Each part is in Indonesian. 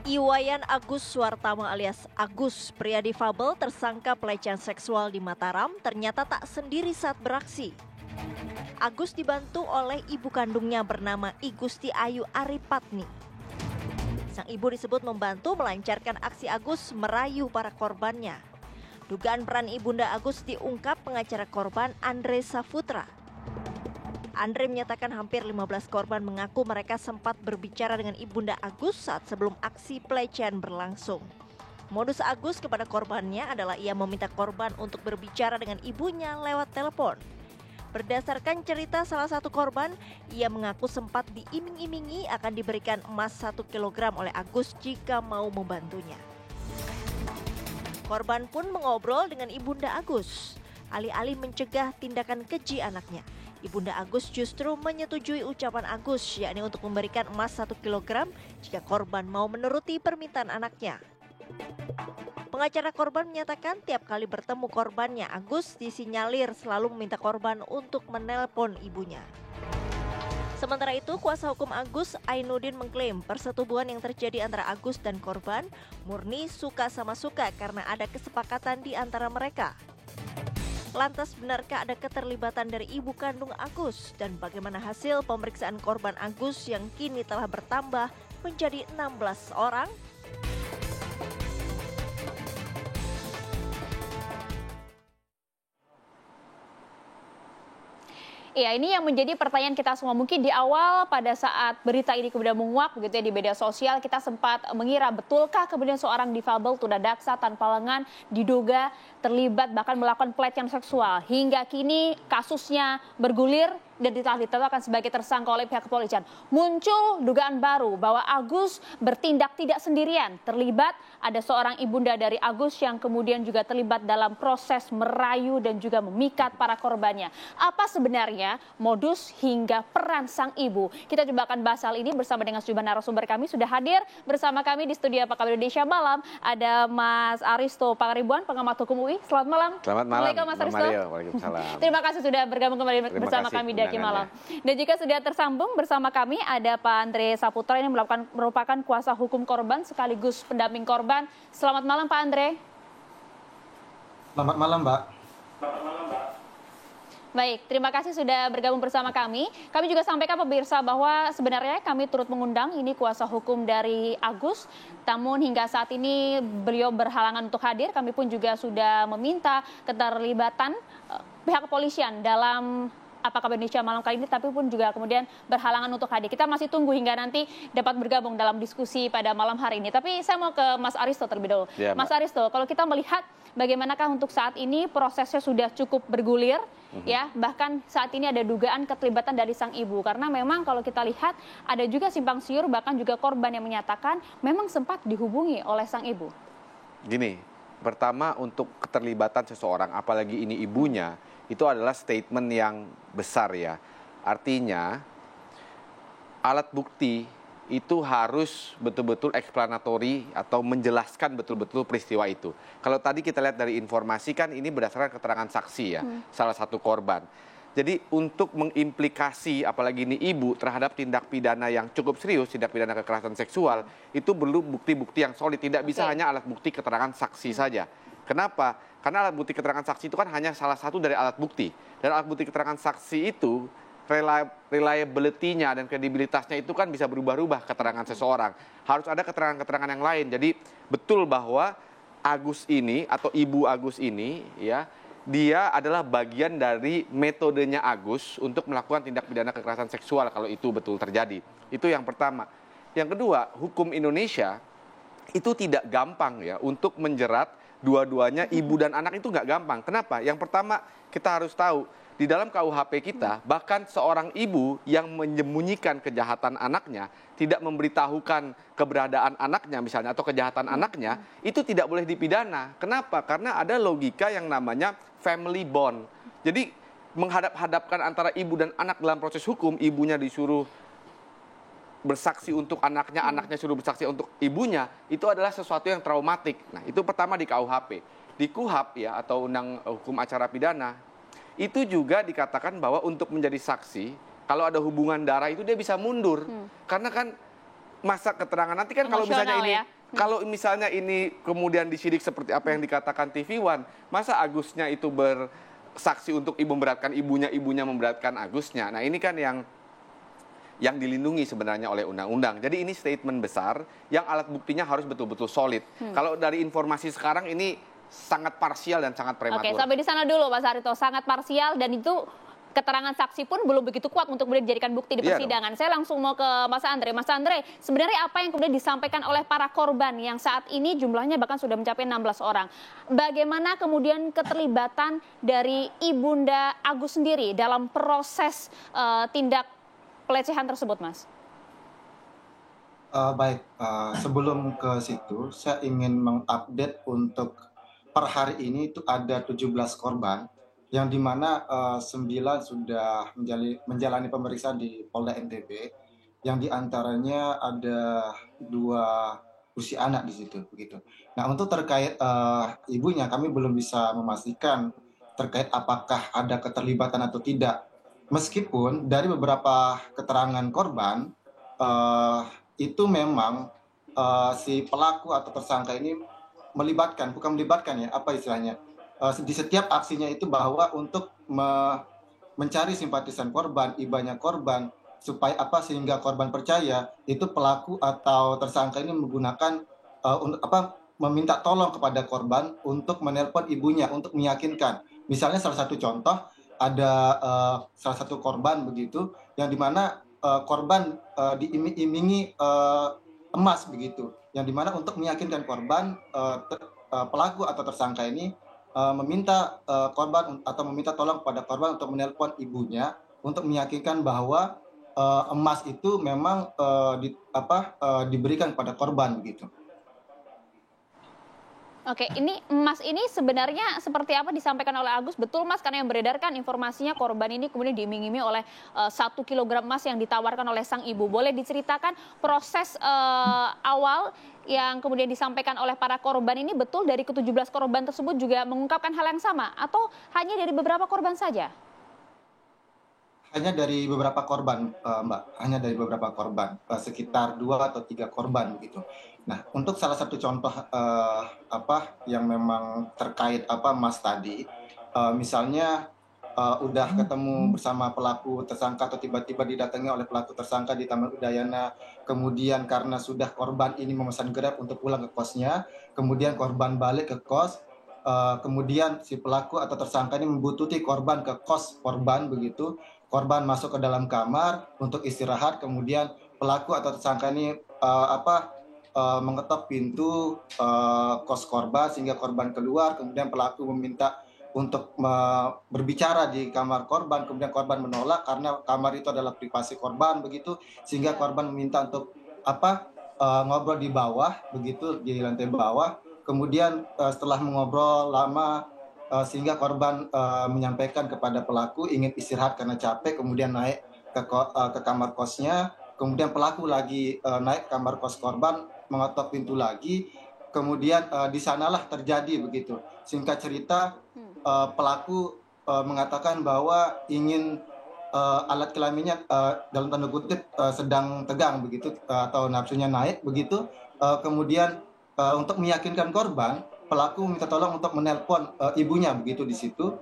Iwayan Agus Suartama alias Agus, pria difabel tersangka pelecehan seksual di Mataram, ternyata tak sendiri saat beraksi. Agus dibantu oleh ibu kandungnya bernama Igusti Ayu Aripatni. Sang ibu disebut membantu melancarkan aksi Agus merayu para korbannya. Dugaan peran ibunda Agus diungkap pengacara korban Andre Saputra. Andre menyatakan hampir 15 korban mengaku mereka sempat berbicara dengan ibunda Agus saat sebelum aksi pelecehan berlangsung. Modus Agus kepada korbannya adalah ia meminta korban untuk berbicara dengan ibunya lewat telepon. Berdasarkan cerita salah satu korban, ia mengaku sempat diiming-imingi akan diberikan emas 1 kg oleh Agus jika mau membantunya. Korban pun mengobrol dengan ibunda Agus, alih-alih mencegah tindakan keji anaknya. Ibunda Agus justru menyetujui ucapan Agus, yakni untuk memberikan emas 1 kg jika korban mau menuruti permintaan anaknya. Pengacara korban menyatakan tiap kali bertemu korbannya, Agus disinyalir selalu meminta korban untuk menelpon ibunya. Sementara itu, kuasa hukum Agus, Ainudin, mengklaim persetubuhan yang terjadi antara Agus dan korban murni suka sama suka karena ada kesepakatan di antara mereka. Lantas benarkah ada keterlibatan dari ibu kandung Agus dan bagaimana hasil pemeriksaan korban Agus yang kini telah bertambah menjadi 16 orang? Ya, ini yang menjadi pertanyaan kita semua. Mungkin di awal pada saat berita ini kemudian menguak begitu ya di media sosial, kita sempat mengira betulkah kemudian seorang difabel tunadaksa tanpa lengan diduga terlibat bahkan melakukan pelecehan seksual. Hingga kini kasusnya bergulir dan ditetapkan sebagai tersangka oleh pihak kepolisian. Muncul dugaan baru bahwa Agus bertindak tidak sendirian. Terlibat ada seorang ibunda dari Agus yang kemudian juga terlibat dalam proses merayu dan juga memikat para korbannya. Apa sebenarnya modus hingga peran sang ibu? Kita coba akan bahas hal ini bersama dengan sejumlah narasumber kami. Sudah hadir bersama kami di studio Apa Kabar Indonesia Malam. Ada Mas Aristo Pangaribuan, pengamat hukum UI. Selamat malam. Selamat malam. Assalamualaikum Mas Aristo. Waalaikumsalam. Terima kasih sudah bergabung kembali bersama kami di Malam. Dan juga sudah tersambung bersama kami ada Pak Andre Saputra yang merupakan kuasa hukum korban sekaligus pendamping korban. Selamat malam Pak Andre. Selamat malam Mbak. Baik, terima kasih sudah bergabung bersama kami. Kami juga sampaikan pemirsa bahwa sebenarnya kami turut mengundang ini kuasa hukum dari Agus. Namun hingga saat ini beliau berhalangan untuk hadir. Kami pun juga sudah meminta keterlibatan pihak kepolisian dalam Apa Kabar Indonesia Malam kali ini, tapi pun juga kemudian berhalangan untuk hadir. Kita masih tunggu hingga nanti dapat bergabung dalam diskusi pada malam hari ini. Tapi saya mau ke Mas Aristo terlebih dahulu. Ya, Mas Aristo, kalau kita melihat bagaimanakah untuk saat ini prosesnya sudah cukup bergulir, ya, bahkan saat ini ada dugaan keterlibatan dari sang ibu. Karena memang kalau kita lihat ada juga simpang siur, bahkan juga korban yang menyatakan memang sempat dihubungi oleh sang ibu. Gini, pertama untuk keterlibatan seseorang, apalagi ini ibunya, itu adalah statement yang besar ya. Artinya alat bukti itu harus betul-betul explanatory atau menjelaskan betul-betul peristiwa itu. Kalau tadi kita lihat dari informasi kan ini berdasarkan keterangan saksi ya, salah satu korban. Jadi untuk mengimplikasi apalagi ini ibu terhadap tindak pidana yang cukup serius, tindak pidana kekerasan seksual, itu perlu bukti-bukti yang solid, tidak bisa hanya alat bukti keterangan saksi saja. Kenapa? Karena alat bukti keterangan saksi itu kan hanya salah satu dari alat bukti. Dan alat bukti keterangan saksi itu, reliability-nya dan kredibilitasnya itu kan bisa berubah-ubah keterangan seseorang. Harus ada keterangan-keterangan yang lain. Jadi betul bahwa Agus ini atau ibu Agus ini ya, dia adalah bagian dari metodenya Agus untuk melakukan tindak pidana kekerasan seksual kalau itu betul terjadi. Itu yang pertama. Yang kedua, hukum Indonesia itu tidak gampang ya untuk menjerat dua-duanya, ibu dan anak itu nggak gampang. Kenapa? Yang pertama kita harus tahu di dalam KUHP kita bahkan seorang ibu yang menyembunyikan kejahatan anaknya, tidak memberitahukan keberadaan anaknya misalnya atau kejahatan anaknya, itu tidak boleh dipidana. Kenapa? Karena ada logika yang namanya family bond. Jadi menghadap-hadapkan antara ibu dan anak dalam proses hukum, ibunya disuruh bersaksi untuk anaknya, anaknya suruh bersaksi untuk ibunya, itu adalah sesuatu yang traumatik. Nah, itu pertama di KUHP. Di KUHAP ya, atau Undang Hukum Acara Pidana, itu juga dikatakan bahwa untuk menjadi saksi, kalau ada hubungan darah itu dia bisa mundur. Karena kan masa keterangan nanti kan kalau misalnya ini Kalau misalnya ini kemudian disidik seperti apa yang dikatakan TV One, masa Agusnya itu bersaksi untuk memberatkan ibunya memberatkan Agusnya. Nah, ini kan yang dilindungi sebenarnya oleh undang-undang. Jadi ini statement besar yang alat buktinya harus betul-betul solid. Kalau dari informasi sekarang ini sangat parsial dan sangat prematur. Oke, sampai di sana dulu Pak Sarito, sangat parsial dan itu keterangan saksi pun belum begitu kuat untuk kemudian dijadikan bukti di persidangan. Saya langsung mau ke Mas Andre. Mas Andre, sebenarnya apa yang kemudian disampaikan oleh para korban yang saat ini jumlahnya bahkan sudah mencapai 16 orang. Bagaimana kemudian keterlibatan dari Ibunda Agus sendiri dalam proses tindak pelecehan tersebut, Mas? Baik, sebelum ke situ, saya ingin mengupdate untuk per hari ini itu ada 17 korban, yang dimana 9 sudah menjalani pemeriksaan di Polda NTB, yang diantaranya ada 2 usia anak di situ, begitu. Nah, untuk terkait ibunya, kami belum bisa memastikan terkait apakah ada keterlibatan atau tidak. Meskipun dari beberapa keterangan korban, itu memang si pelaku atau tersangka ini bukan melibatkan ya, apa istilahnya, di setiap aksinya itu bahwa untuk mencari simpatisan korban, ibanya korban, supaya sehingga korban percaya itu pelaku atau tersangka ini menggunakan meminta tolong kepada korban untuk menelpon ibunya untuk meyakinkan. Misalnya salah satu contoh, ada salah satu korban begitu yang dimana korban diiming-imingi emas begitu, yang dimana untuk meyakinkan korban, pelaku atau tersangka ini meminta korban atau meminta tolong kepada korban untuk menelpon ibunya untuk meyakinkan bahwa emas itu memang diberikan kepada korban begitu. Oke, ini emas ini sebenarnya seperti apa disampaikan oleh Agus? Betul Mas, karena yang beredarkan informasinya korban ini kemudian diiming-imingi oleh 1 kilogram emas yang ditawarkan oleh sang ibu. Boleh diceritakan proses awal yang kemudian disampaikan oleh para korban ini, betul dari ke-17 korban tersebut juga mengungkapkan hal yang sama? Atau hanya dari beberapa korban saja? Hanya dari beberapa korban, Mbak. Hanya dari beberapa korban, sekitar 2 atau 3 korban begitu. Nah, untuk salah satu contoh yang memang terkait emas tadi, misalnya udah ketemu bersama pelaku tersangka atau tiba-tiba didatangi oleh pelaku tersangka di Taman Udayana, kemudian karena sudah korban ini memesan Grab untuk pulang ke kosnya, kemudian korban balik ke kos, kemudian si pelaku atau tersangka ini membutuhkan korban ke kos korban begitu. Korban masuk ke dalam kamar untuk istirahat, kemudian pelaku atau tersangka ini mengetok pintu kos korban sehingga korban keluar, kemudian pelaku meminta untuk berbicara di kamar korban, kemudian korban menolak karena kamar itu adalah privasi korban begitu, sehingga korban meminta untuk ngobrol di bawah begitu, di lantai bawah. Kemudian setelah mengobrol lama, sehingga korban menyampaikan kepada pelaku ingin istirahat karena capek, kemudian naik ke kamar kosnya, kemudian pelaku lagi naik ke kamar kos korban, mengetok pintu lagi, kemudian di sanalah terjadi begitu. Singkat cerita, pelaku mengatakan bahwa ingin alat kelaminnya dalam tanda kutip sedang tegang begitu, atau nafsunya naik begitu, kemudian untuk meyakinkan korban, pelaku meminta tolong untuk menelpon ibunya begitu di situ.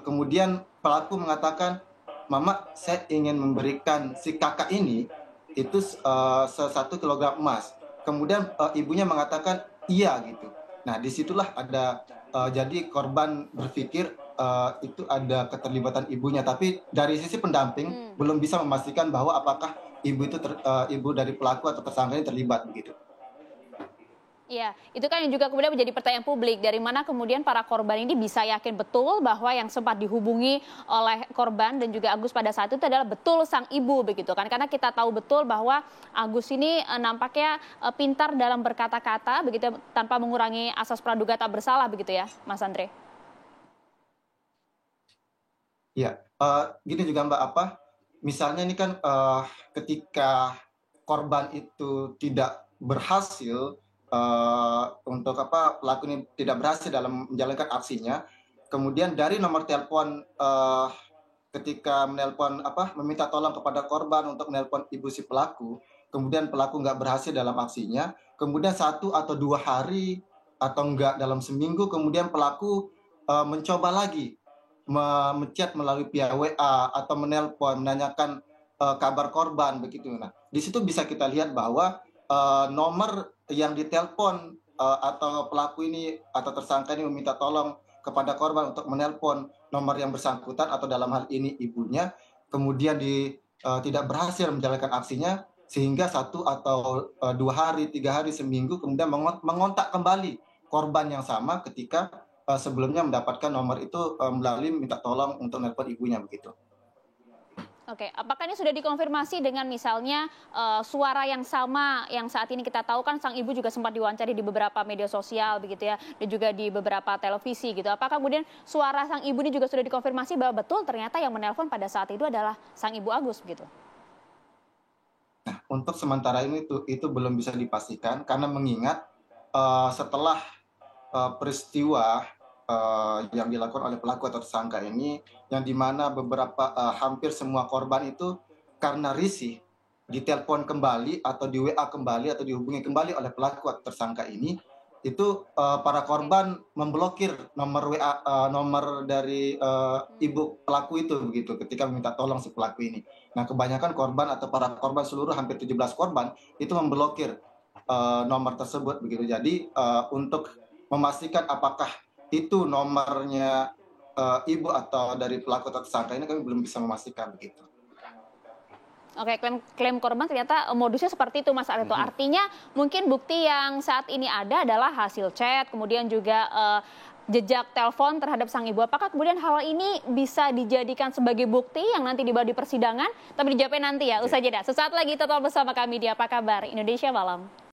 Kemudian pelaku mengatakan, "Mama, saya ingin memberikan si kakak ini itu 1 kilogram emas." Kemudian ibunya mengatakan iya gitu. Nah, disitulah ada jadi korban berpikir itu ada keterlibatan ibunya, tapi dari sisi pendamping belum bisa memastikan bahwa apakah ibu itu ibu dari pelaku atau tersangka ini terlibat begitu. Iya, itu kan yang juga kemudian menjadi pertanyaan publik. Dari mana kemudian para korban ini bisa yakin betul bahwa yang sempat dihubungi oleh korban dan juga Agus pada saat itu adalah betul sang ibu begitu kan? Karena kita tahu betul bahwa Agus ini nampaknya pintar dalam berkata-kata begitu, tanpa mengurangi asas praduga tak bersalah begitu ya, Mas Andre? Iya, gini juga Mbak, misalnya ini kan ketika korban itu tidak berhasil untuk pelaku ini tidak berhasil dalam menjalankan aksinya, kemudian dari nomor telepon ketika menelpon meminta tolong kepada korban untuk menelpon ibu si pelaku, kemudian pelaku nggak berhasil dalam aksinya, kemudian 1 atau 2 hari atau enggak dalam seminggu, kemudian pelaku mencoba lagi menchat melalui via WA atau menelpon menanyakan kabar korban begitu. Nah, di situ bisa kita lihat bahwa nomor yang ditelepon atau pelaku ini atau tersangka ini meminta tolong kepada korban untuk menelpon nomor yang bersangkutan atau dalam hal ini ibunya, kemudian tidak berhasil menjalankan aksinya sehingga 1 atau 2 hari, 3 hari, seminggu kemudian mengontak kembali korban yang sama ketika sebelumnya mendapatkan nomor itu melalui minta tolong untuk nelpon ibunya begitu. Oke, apakah ini sudah dikonfirmasi dengan misalnya suara yang sama yang saat ini kita tahu kan sang ibu juga sempat diwawancara di beberapa media sosial begitu ya, dan juga di beberapa televisi gitu. Apakah kemudian suara sang ibu ini juga sudah dikonfirmasi bahwa betul ternyata yang menelpon pada saat itu adalah sang ibu Agus begitu? Nah, untuk sementara ini itu belum bisa dipastikan karena mengingat setelah peristiwa yang dilakukan oleh pelaku atau tersangka ini, yang dimana beberapa hampir semua korban itu karena risih ditelepon kembali atau di WA kembali atau dihubungi kembali oleh pelaku atau tersangka ini, itu para korban memblokir nomor WA nomor dari ibu pelaku itu begitu ketika meminta tolong si pelaku ini. Nah, kebanyakan korban atau para korban seluruh hampir 17 korban itu memblokir nomor tersebut begitu. Jadi untuk memastikan apakah itu nomornya ibu atau dari pelaku atau tersangka ini kami belum bisa memastikan begitu. Oke, klaim korban ternyata modusnya seperti itu Mas Arito. Artinya mungkin bukti yang saat ini ada adalah hasil chat, kemudian juga jejak telepon terhadap sang ibu. Apakah kemudian hal ini bisa dijadikan sebagai bukti yang nanti dibawa di persidangan? Tapi dijawabnya nanti ya, usai jeda. Sesaat lagi tetap bersama kami di Apa Kabar Indonesia Malam.